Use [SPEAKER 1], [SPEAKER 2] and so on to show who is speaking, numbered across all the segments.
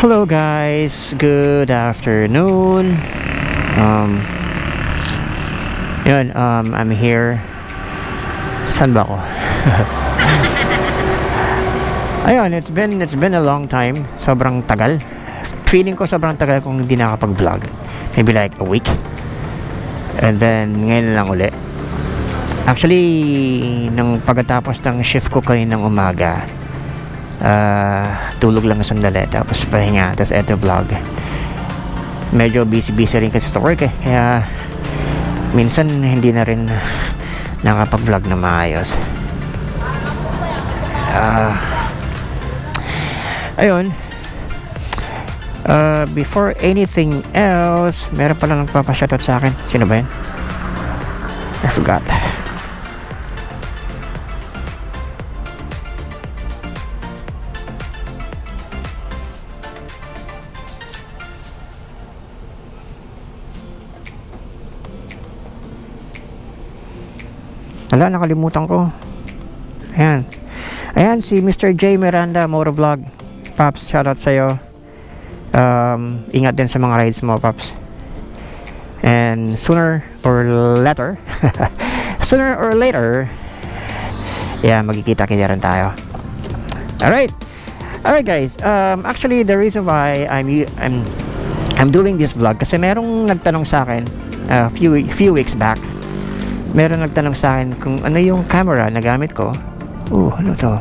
[SPEAKER 1] Hello guys, good afternoon. I'm here. Saan ba ako? Ayun, it's been a long time. Sobrang tagal. Feeling ko sobrang tagal kung hindi nakapag-vlog. Maybe like a week. And then ngayon lang uli. Actually, nang pagkatapos ng shift ko kaninang umaga, tulog lang sandali tapos pahinga, tapos eto vlog. Medyo busy rin kasi sa work kaya minsan hindi na rin nakapag-vlog na maayos. Ayun, before anything else, meron pala nagpapashoutout sa akin. Sino ba yun? I forgot. Wala, nakalimutan ko. Ayan si Mr. J Miranda, Motovlog. Paps, shoutout sa'yo. Ingat din sa mga rides mo, Paps. And sooner or later magkikita-kita rin tayo. Alright guys, actually the reason why I'm doing this vlog kasi merong nagtanong sa akin few weeks back. Meron nagtanong sa akin kung ano yung camera na gamit ko. Ano to?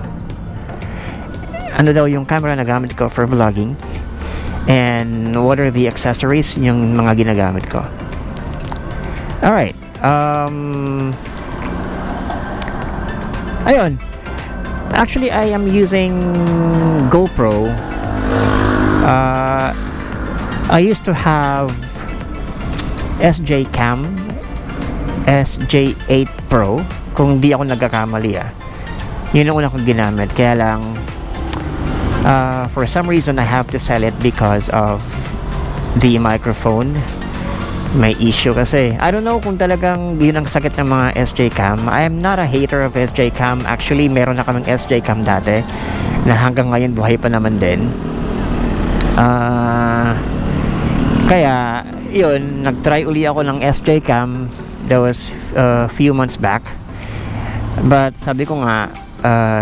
[SPEAKER 1] Ano daw yung camera na gamit ko for vlogging? And what are the accessories yung mga ginagamit ko? Alright. Ayun. Actually, I am using GoPro. I used to have SJ8 Pro, kung di ako nagkakamali yun ang una kong ginamit, kaya lang for some reason I have to sell it because of the microphone. May issue kasi I don't know kung talagang yun ang sakit ng mga SJ cam. I am not a hater of SJ cam. Actually meron na kaming SJ cam dati na hanggang ngayon buhay pa naman din. Kaya yun, nag-try uli ako ng SJ cam. That was a few months back, but sabi ko nga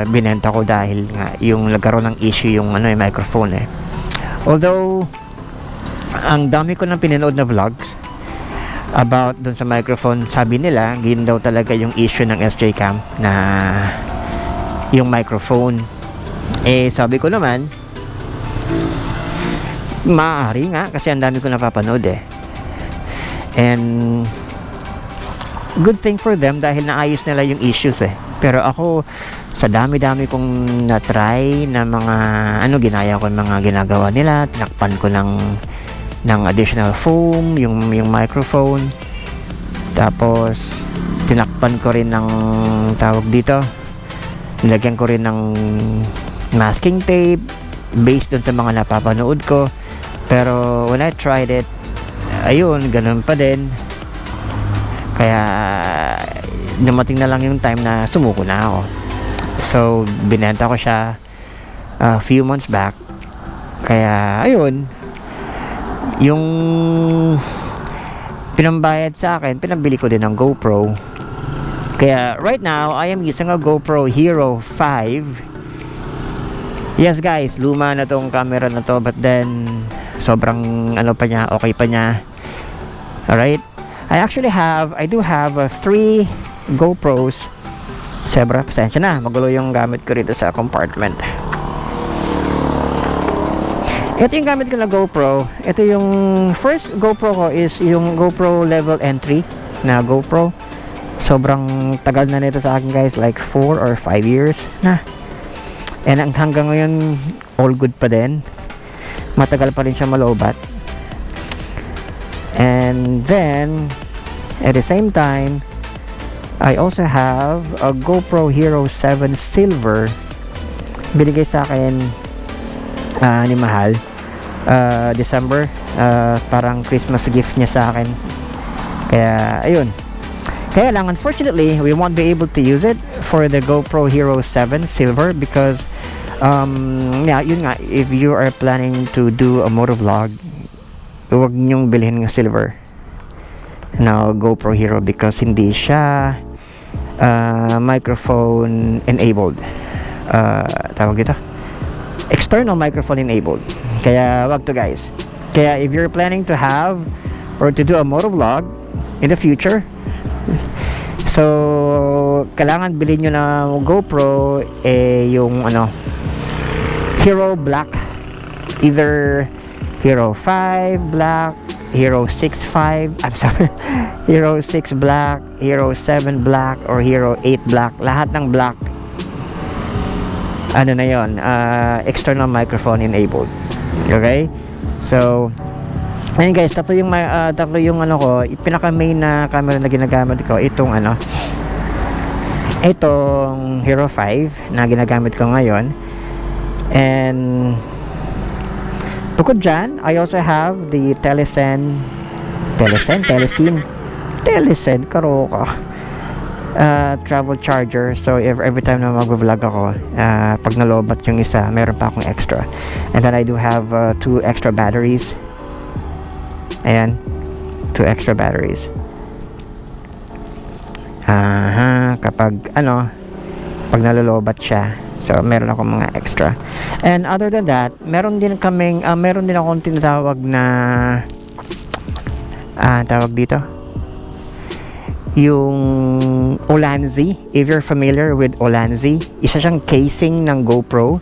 [SPEAKER 1] binenta ko dahil nga yung nagkaroon ng issue yung yung microphone although ang dami ko nang pinanood na vlogs about dun sa microphone. Sabi nila ganyan daw talaga yung issue ng SJ cam, na yung microphone. Sabi ko naman maaari nga kasi ang dami ko napapanood and good thing for them dahil naayos nila yung issues pero ako sa dami-dami kong na-try na mga ginaya ko mga ginagawa nila, tinakpan ko ng additional foam yung microphone, tapos tinakpan ko rin ng tawag dito, nilagyan ko rin ng masking tape based dun sa mga napapanood ko, pero when I tried it, ayun, ganun pa din. Kaya dumating na lang yung time na sumuko na ako. So binenta ko siya a few months back. Kaya ayun, yung pinambayad sa akin, pinabili ko din ng GoPro. Kaya right now I am using a GoPro Hero 5. Yes guys, luma na tong camera na to, but then sobrang pa niya, okay pa niya. Alright, I do have 3 GoPros. Sebra, pasensya na, magulo yung gamit ko rito sa compartment. Ito yung gamit ko na GoPro. Ito yung first GoPro ko is yung GoPro level entry na GoPro. Sobrang tagal na nito sa akin guys, like 4 or 5 years na. And hanggang ngayon all good pa din. Matagal pa rin siya malobat. And then at the same time, I also have a GoPro Hero 7 Silver. Binigay sa akin ni Mahal December, parang Christmas gift niya sa akin. Kaya ayun, kaya lang unfortunately we won't be able to use it for the GoPro Hero 7 Silver because Yeah, yun nga, if you are planning to do a motovlog, huwag nyong bilhin ng silver na GoPro Hero because hindi siya microphone enabled. Tawag dito, external microphone enabled. Kaya wag to, guys. Kaya if you're planning to have or to do a motovlog in the future, so kailangan bilhin nyo na GoPro yung Hero Black, either Hero 5 Black, Hero 6.5, I'm sorry, Hero 6 Black, Hero 7 Black, or Hero 8 Black. Lahat ng black, ano na yon, external microphone enabled. Okay, so ayun guys, tatlo yung ko, pinaka main na camera na ginagamit ko, itong Hero 5 na ginagamit ko ngayon. And bukod dyan, I also have the Telesin Karoka travel charger. So every time na mag-vlog ako, pag nalobat yung isa, meron pa akong extra. And then I do have 2 extra batteries. Ayan, 2 extra batteries. Kapag pag nalolobat siya, so meron ako mga extra. And other than that, meron din akong tinatawag na tawag dito, yung Ulanzi. If you're familiar with Ulanzi, isa siyang casing ng GoPro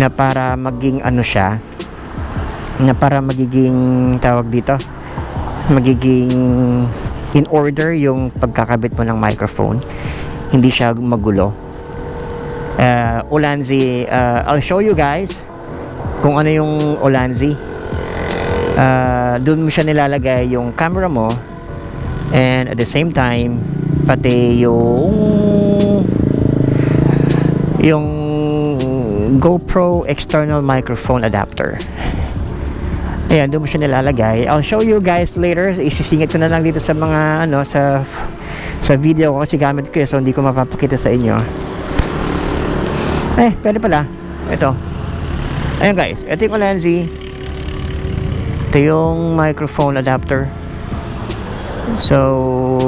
[SPEAKER 1] na para maging tawag dito, magiging in order yung pagkakabit mo ng microphone, hindi siya magulo. Ulanzi, I'll show you guys kung ano yung Ulanzi. Doon mo siya nilalagay yung camera mo, and at the same time pati yung GoPro external microphone adapter. Ayan, doon mo siya nilalagay. I'll show you guys later. Isisingit ko na lang dito sa mga sa video ko kasi gamit ko yun, so hindi ko mapapakita sa inyo. Pwede pala. Ito. Ayan guys, ito yung Ulanzi. Ito yung microphone adapter. So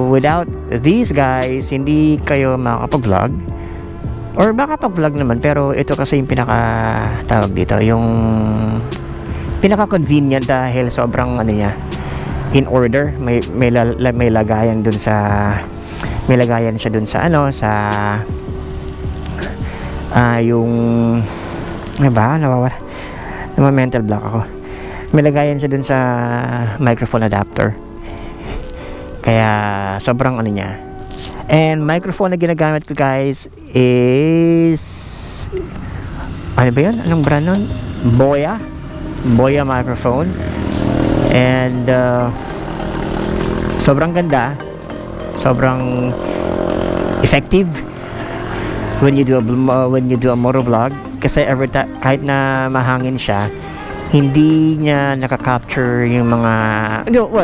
[SPEAKER 1] without these guys, hindi kayo makakapag-vlog. Or makakapag-vlog naman, pero ito kasi yung tawag dito, yung pinaka-convenient dahil sobrang niya, in order. May lagayan dun sa, may lagayan siya dun sa yung nawawala, mental block ako. May lagayan siya dun sa microphone adapter, kaya sobrang niya. And microphone na ginagamit ko guys is ano ba yun? Anong brand nun? Boya microphone. And sobrang ganda, sobrang effective when you do a motovlog, kasi kahit na mahangin siya, hindi niya nakaka-capture yung mga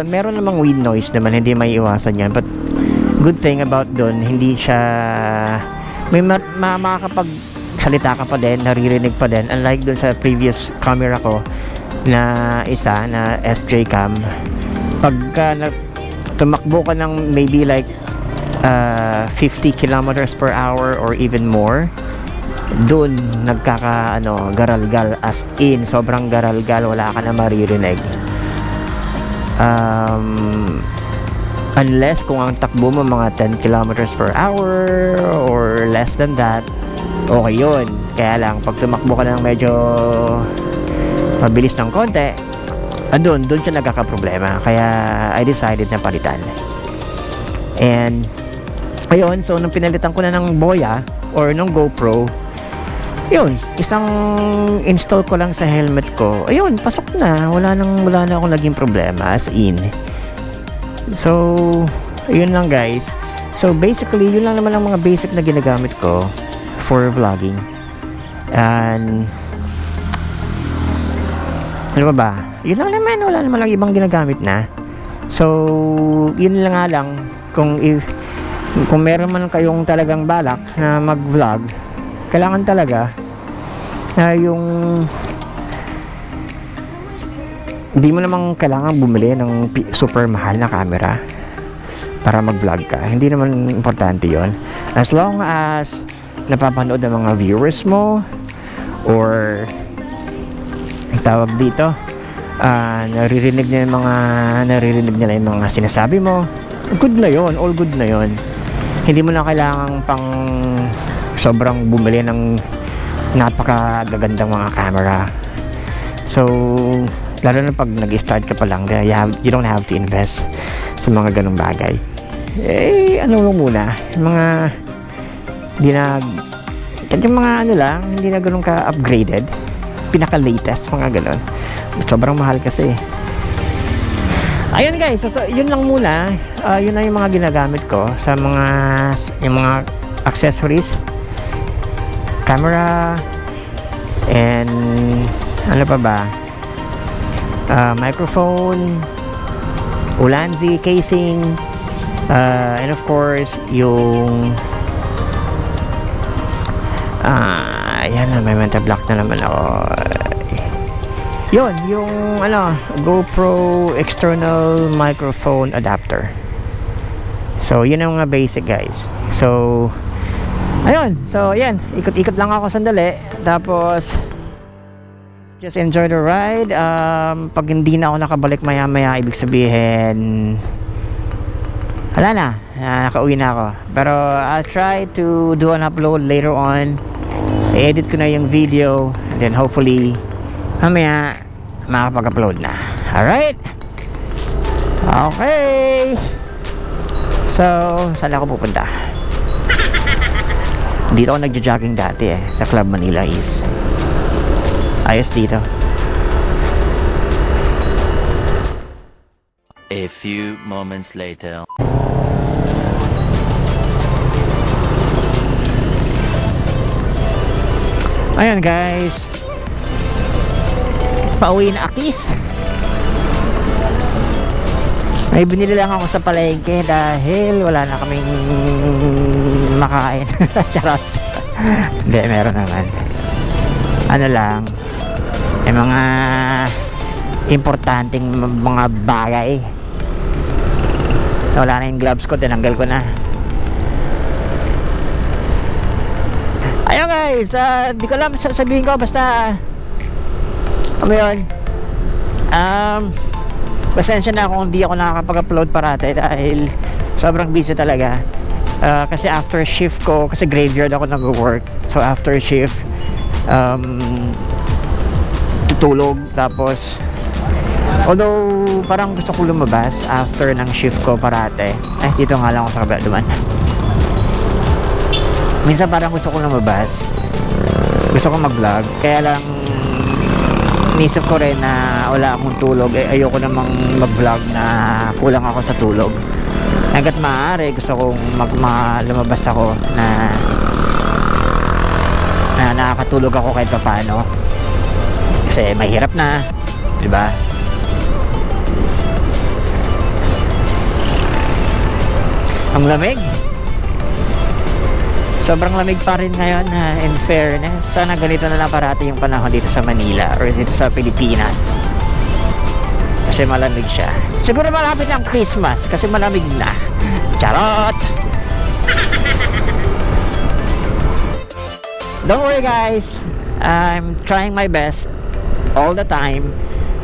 [SPEAKER 1] meron namang wind noise naman, hindi may iwasan yan, but good thing about doon, hindi siya may makakapagsalita ka pa din, naririnig pa din, unlike doon sa previous camera ko na isa na SJ cam. Pagka tumakbo ka ng maybe like 50 kilometers per hour or even more, doon garalgal, as in sobrang garalgal, wala ka na maririnig. Unless kung ang takbo mo mga 10 kilometers per hour or less than that, okay yun. Kaya lang pag tumakbo ka ng medyo mabilis ng konti, doon siya nagkakaproblema. Kaya I decided na palitan. And ayun, so nung pinalitan ko na ng Boya or ng GoPro, yun, isang install ko lang sa helmet ko, ayun, pasok na, wala na akong naging problema, as in. So yun lang guys. So basically yun lang naman ang mga basic na ginagamit ko for vlogging. And ano ba? Yun lang naman, wala naman lang ibang ginagamit na. So yun lang nga lang, kung meron man kayong talagang balak na mag-vlog, kailangan talaga na yung hindi mo namang kailangan bumili ng super mahal na camera para mag-vlog ka. Hindi naman importante yon. As long as napapanood ng mga viewers mo or tawag dito, naririnig nila yung mga sinasabi mo, good na yon, all good na yon. Hindi mo na kailangan pang sobrang bumili ng napakagagandang mga camera. So lalo na pag nag-start ka pa lang, you don't have to invest sa mga ganung bagay. Ano lang muna, yung mga yung mga ano lang, hindi na ganun ka-upgraded, pinaka-latest, mga ganun. Sobrang mahal kasi. Ayun guys, so yun lang muna. Yun na yung mga ginagamit ko sa yung mga accessories, camera, and ano pa ba? Microphone, ulanzi, casing, and of course yung ayan na, may mental block na naman ako. Yun, yung GoPro external microphone adapter. So yun ang mga basic guys. So ayun, so ayan, ikot-ikot lang ako sandali, tapos just enjoy the ride. Pag hindi na ako nakabalik maya-maya, ibig sabihin wala na, nakauwi na ako. Pero I'll try to do an upload later on. I-edit ko na yung video, and then hopefully mamaya makapag-upload na. Alright, okay. So saan ako pupunta? Dito ako nagjo-jogging dati sa Club Manila East. Ayos dito.
[SPEAKER 2] A few moments later.
[SPEAKER 1] Ayan guys, pauwi na Akis. May binili lang ako sa palengke dahil wala na kaming makain. Charot. Hindi, meron naman. Ano lang, may mga importanteng mga bagay. Wala na yung gloves ko, tinanggal ko na. Ayun guys, di ko alam sabihin ko, basta ano yun, pasensya na kung hindi ako nakakapag-upload parate dahil sobrang busy talaga. Kasi after shift ko, kasi graveyard ako nag-work, so after shift tutulog, tapos although parang gusto ko lumabas after ng shift ko parate. Dito nga lang ako sa kabila duman. Minsan parang gusto ko lumabas, gusto ko mag-vlog, kaya lang nisip ko rin na wala akong tulog. Ayoko namang mag-vlog na kulang ako sa tulog. Hanggat maaari gusto kong lumabas ako na nakakatulog ako kahit pa paano, kasi mahirap na, di ba? Ang lamig, sobrang lamig pa rin ngayon, in fairness. Sana ganito na lang parati yung panahon dito sa Manila or dito sa Pilipinas, kasi malamig siya. Siguro malapit ang Christmas kasi malamig na. Charot. Don't worry guys, I'm trying my best all the time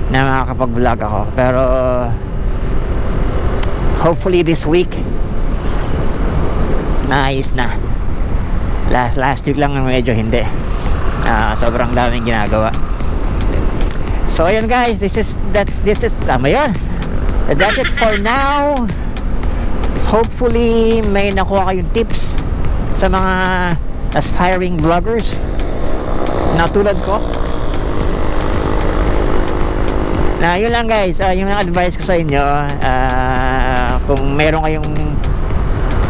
[SPEAKER 1] na makakapag-vlog ako, pero hopefully this week naayos na. Last week lang medyo hindi, sobrang daming ginagawa. So ayun guys, this is tama yun, that's it for now. Hopefully may nakuha kayong tips sa mga aspiring vloggers na tulad ko. Na yun lang guys, yung advice ko sa inyo, kung meron kayong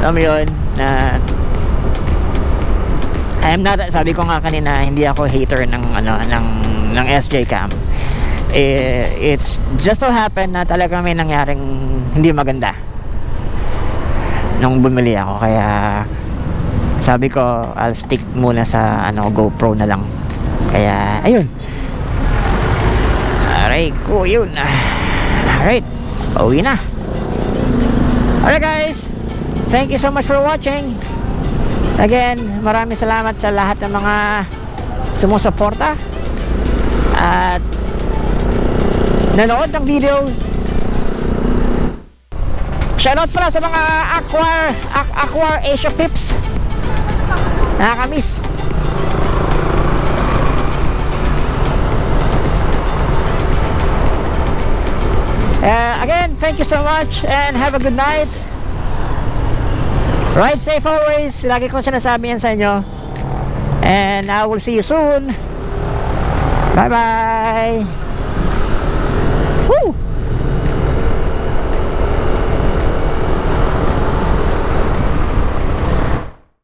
[SPEAKER 1] alam mo yun, na I'm not, sabi ko nga kanina, hindi ako hater ng SJ cam. It's just so happen na talaga may nangyaring hindi maganda nung bumili ako, kaya sabi ko I'll stick muna sa GoPro na lang. Kaya ayun, aray ko yun. Alright, pauwi na. Alright guys, thank you so much for watching. Again, maraming salamat sa lahat ng mga sumusuporta at nanood ng video. Shoutout pala sa mga Aqua Asia Pips. Nakakamiss. Again, thank you so much and have a good night. Ride safe always. Lagi kong sinasabi yan sa inyo. And I will see you soon. Bye bye.